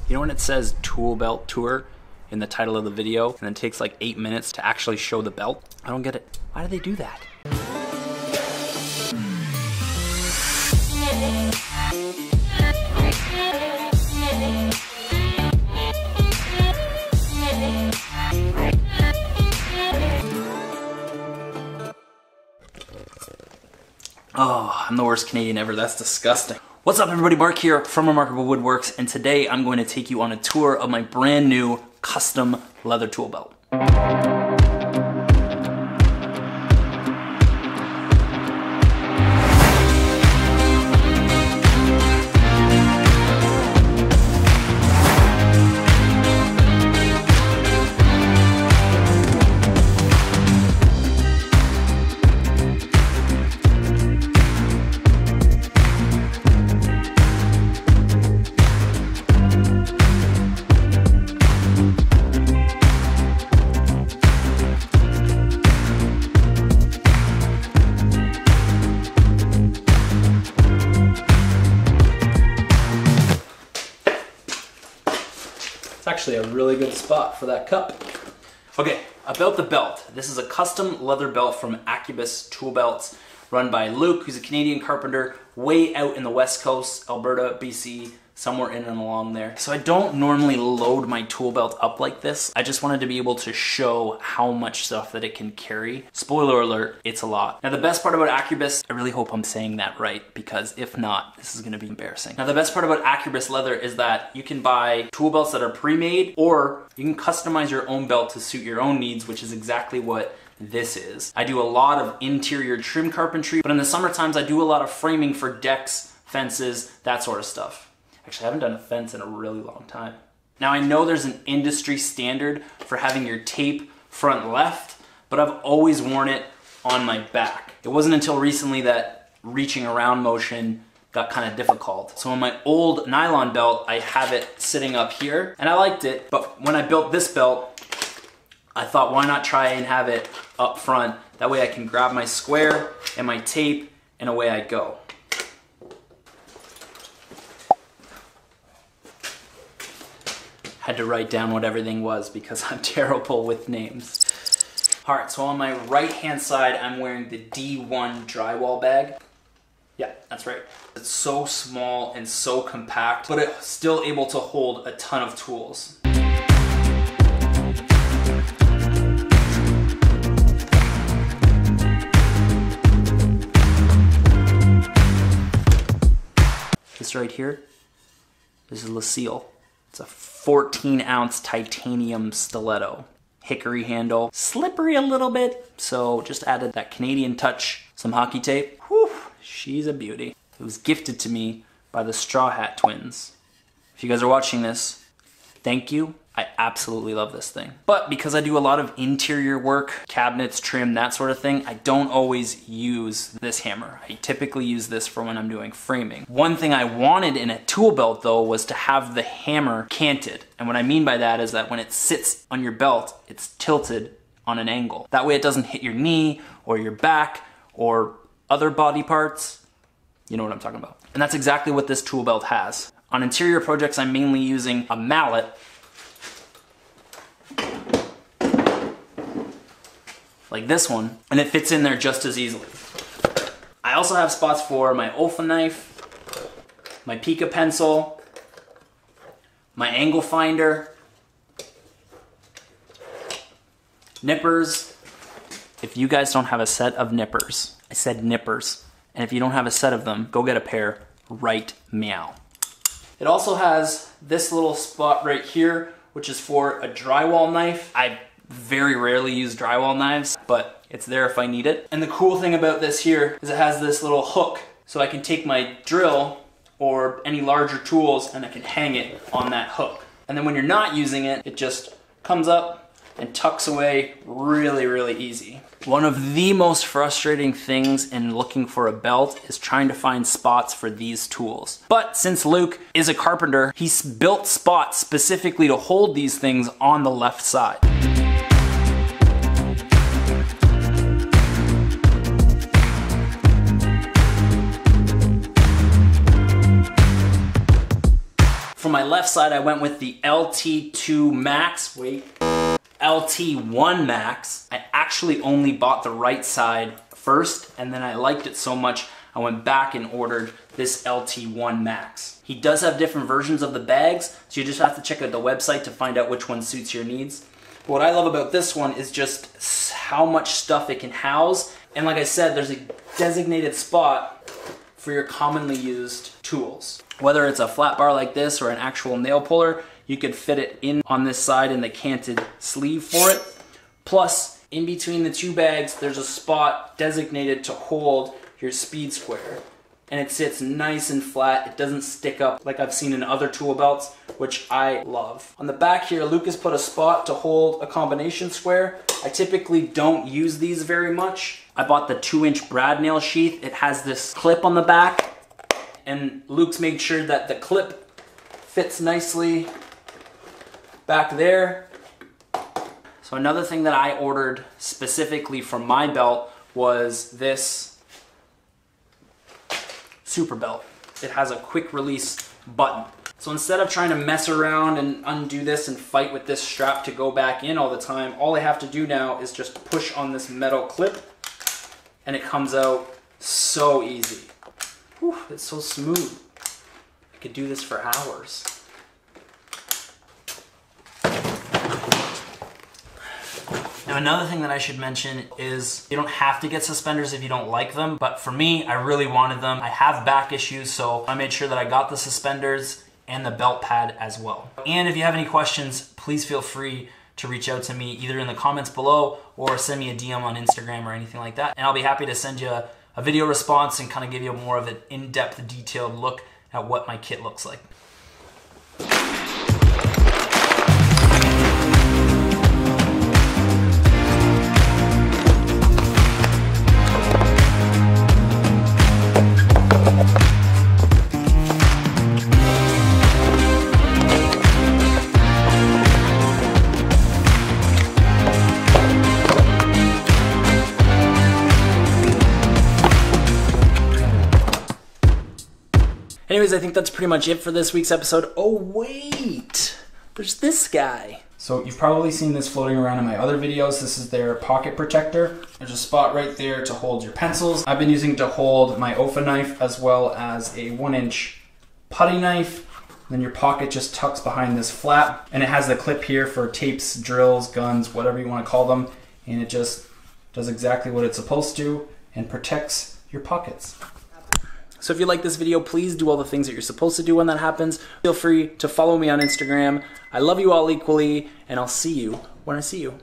You know when it says tool belt tour in the title of the video and then it takes like 8 minutes to actually show the belt? I don't get it. Why do they do that? Oh, I'm the worst Canadian ever. That's disgusting. What's up everybody, Mark here from Remarkable Woodworks, and today I'm going to take you on a tour of my brand new custom leather tool belt. Actually a really good spot for that cup. Okay, about the belt. This is a custom leather belt from Acubus Tool Belts, run by Luke, who's a Canadian carpenter way out in the West Coast, Alberta, BC, somewhere in and along there. So I don't normally load my tool belt up like this. I just wanted to be able to show how much stuff that it can carry. Spoiler alert, it's a lot. Now the best part about Acubus, I really hope I'm saying that right, because if not, this is gonna be embarrassing. Now the best part about Acubus leather is that you can buy tool belts that are pre-made, or you can customize your own belt to suit your own needs, which is exactly what this is. I do a lot of interior trim carpentry, but in the summer times I do a lot of framing for decks, fences, that sort of stuff. Actually, I haven't done a fence in a really long time. Now I know there's an industry standard for having your tape front left, but I've always worn it on my back. It wasn't until recently that reaching around motion got kind of difficult. So on my old nylon belt, I have it sitting up here, and I liked it, but when I built this belt, I thought why not try and have it up front? That way I can grab my square and my tape, and away I go. Had to write down what everything was because I'm terrible with names. All right, so on my right hand side, I'm wearing the D1 drywall bag. Yeah, that's right. It's so small and so compact, but it's still able to hold a ton of tools. This right here, this is Lucille. It's a 14-ounce titanium stiletto. Hickory handle, slippery a little bit, so just added that Canadian touch, some hockey tape. Whew, she's a beauty. It was gifted to me by the Straw Hat twins. If you guys are watching this, thank you. I absolutely love this thing. But because I do a lot of interior work, cabinets, trim, that sort of thing, I don't always use this hammer. I typically use this for when I'm doing framing. One thing I wanted in a tool belt though was to have the hammer canted. And what I mean by that is that when it sits on your belt, it's tilted on an angle. That way it doesn't hit your knee or your back or other body parts. You know what I'm talking about. And that's exactly what this tool belt has. On interior projects, I'm mainly using a mallet like this one, and it fits in there just as easily. I also have spots for my Olfa knife, my Pica pencil, my angle finder, nippers. If you guys don't have a set of nippers, I said nippers, and if you don't have a set of them, go get a pair right meow. It also has this little spot right here, which is for a drywall knife. I very rarely use drywall knives, but it's there if I need it. And the cool thing about this here is it has this little hook, so I can take my drill or any larger tools and I can hang it on that hook. And then when you're not using it, it just comes up and tucks away really, really easy. One of the most frustrating things in looking for a belt is trying to find spots for these tools. But since Luke is a carpenter, he's built spots specifically to hold these things on the left side. For my left side, I went with the LT2 Max. LT1 Max. I actually only bought the right side first, and then I liked it so much, I went back and ordered this LT1 Max. He does have different versions of the bags, so you just have to check out the website to find out which one suits your needs. But what I love about this one is just how much stuff it can house. And like I said, there's a designated spot for your commonly used tools. Whether it's a flat bar like this or an actual nail puller, you could fit it in on this side in the canted sleeve for it. Plus, in between the two bags, there's a spot designated to hold your speed square. And it sits nice and flat. It doesn't stick up like I've seen in other tool belts, which I love. On the back here, Lucas put a spot to hold a combination square. I typically don't use these very much. I bought the 2-inch brad nail sheath. It has this clip on the back, and Luke's made sure that the clip fits nicely back there. So another thing that I ordered specifically for my belt was this super belt. It has a quick release button. So instead of trying to mess around and undo this and fight with this strap to go back in all the time, all I have to do now is just push on this metal clip and it comes out so easy. Whew, it's so smooth. I could do this for hours. Now another thing that I should mention is you don't have to get suspenders if you don't like them, but for me, I really wanted them. I have back issues, so I made sure that I got the suspenders and the belt pad as well. And if you have any questions, please feel free to reach out to me either in the comments below or send me a DM on Instagram or anything like that. And I'll be happy to send you a video response and kind of give you more of an in-depth, detailed look at what my kit looks like. Anyways, I think that's pretty much it for this week's episode. Oh wait, there's this guy. So you've probably seen this floating around in my other videos. This is their pocket protector. There's a spot right there to hold your pencils. I've been using to hold my OFA knife as well as a 1-inch putty knife. Then your pocket just tucks behind this flap, and it has the clip here for tapes, drills, guns, whatever you want to call them. And it just does exactly what it's supposed to and protects your pockets. So if you like this video, please do all the things that you're supposed to do when that happens. Feel free to follow me on Instagram. I love you all equally, and I'll see you when I see you.